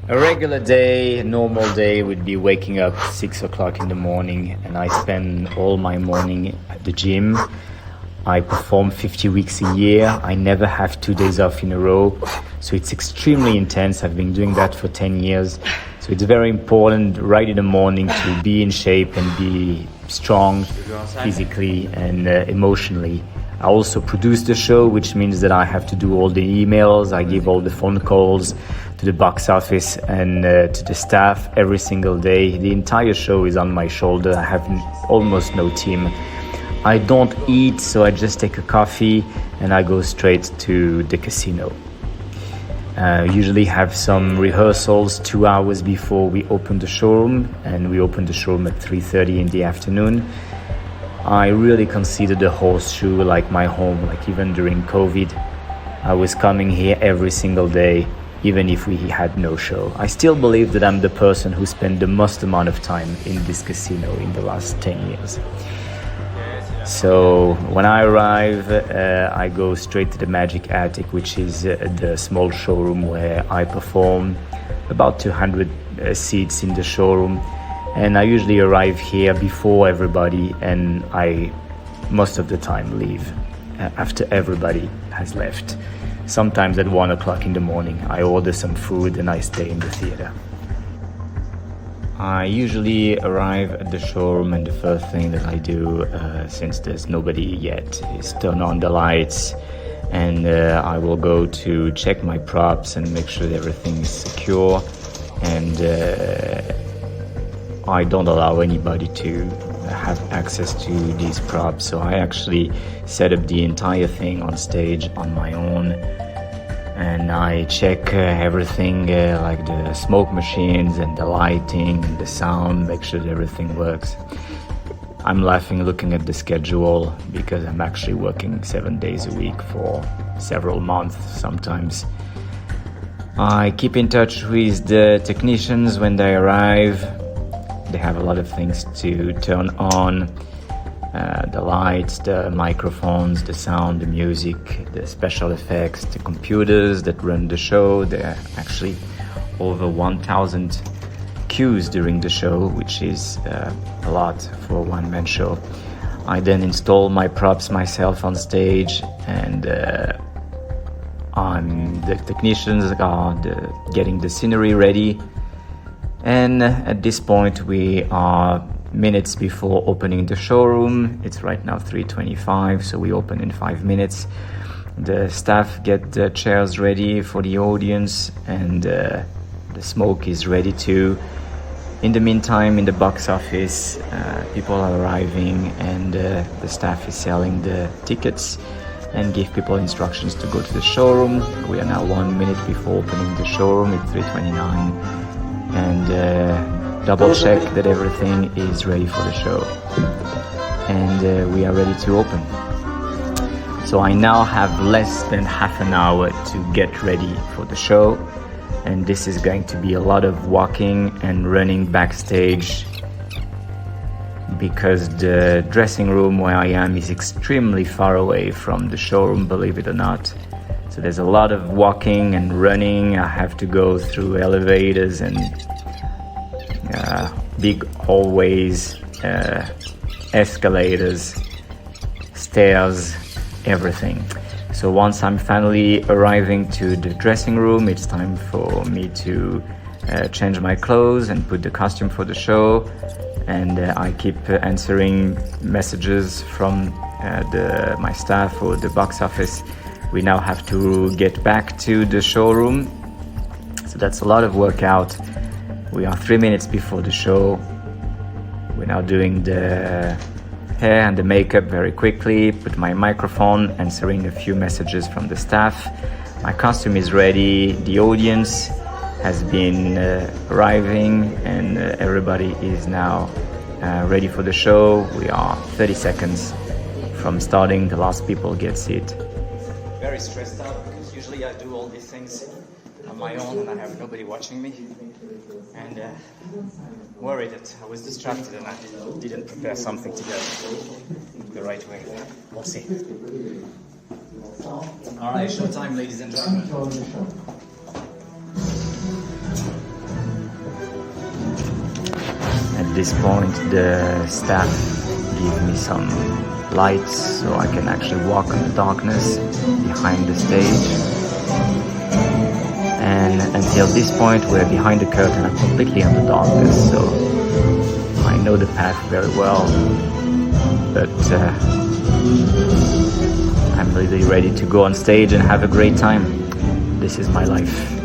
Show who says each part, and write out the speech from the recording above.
Speaker 1: A regular day, a normal day would be waking up 6 o'clock in the morning, and I spend all my morning at the gym. I perform 50 weeks a year. I never have 2 days off in a row. So it's extremely intense. I've been doing that for 10 years. So it's very important right in the morning to be in shape and be strong physically and emotionally. I also produce the show, which means that I have to do all the emails. I give all the phone calls to the box office and to the staff every single day. The entire show is on my shoulder. I have almost no team. I don't eat, so I just take a coffee and I go straight to the casino. Usually have some rehearsals 2 hours before we open the showroom, and we open the showroom at 3:30 in the afternoon. I really consider the horseshoe like my home. Like even during COVID, I was coming here every single day, even if we had no show. I still believe that I'm the person who spent the most amount of time in this casino in the last 10 years. So when I arrive, I go straight to the Magic Attic, which is the small showroom where I perform. About 200 seats in the showroom. And I usually arrive here before everybody, and I most of the time leave after everybody has left. Sometimes at 1 o'clock in the morning, I order some food and I stay in the theater. I usually arrive at the showroom, and the first thing that I do, since there's nobody yet, is turn on the lights, and I will go to check my props and make sure that everything is secure, and I don't allow anybody to have access to these props, so I actually set up the entire thing on stage on my own. And I check everything like the smoke machines and the lighting and the sound, make sure that everything works. I'm laughing looking at the schedule because I'm actually working 7 days a week for several months sometimes. I keep in touch with the technicians when they arrive. They have a lot of things to turn on. The lights, the microphones, the sound, the music, the special effects, the computers that run the show. There are actually over 1,000 cues during the show, which is a lot for a one-man show. I then install my props myself on stage, and the technicians are getting the scenery ready. And at this point, we are minutes before opening the showroom. It's right now 3:25, so we open in 5 minutes. The staff get the chairs ready for the audience, and the smoke is ready too. In the meantime, in the box office, people are arriving, and the staff is selling the tickets and give people instructions to go to the showroom. We are now 1 minute before opening the showroom at 3:29, and double check that everything is ready for the show, and we are ready to open. So I now have less than half an hour to get ready for the show, and this is going to be a lot of walking and running backstage because the dressing room where I am is extremely far away from the showroom, believe it or not. So there's a lot of walking and running. I have to go through elevators and big hallways, escalators, stairs, everything. So once I'm finally arriving to the dressing room, it's time for me to change my clothes and put the costume for the show. And I keep answering messages from my staff or the box office. We now have to get back to the showroom. So that's a lot of workout. We are 3 minutes before the show. We're now doing the hair and the makeup very quickly, put my microphone, answering a few messages from the staff. My costume is ready, the audience has been arriving, and everybody is now ready for the show. We are 30 seconds from starting, the last people get seat. Very stressed out because usually I do all these things on my own and I have nobody watching me, and worried that I was distracted and I didn't prepare something to go the right way. We'll see. Alright, showtime, ladies and gentlemen. this point, the staff give me some lights so I can actually walk in the darkness behind the stage. And until this point, we're behind the curtain. I'm completely in the darkness, so I know the path very well. But I'm really ready to go on stage and have a great time. This is my life.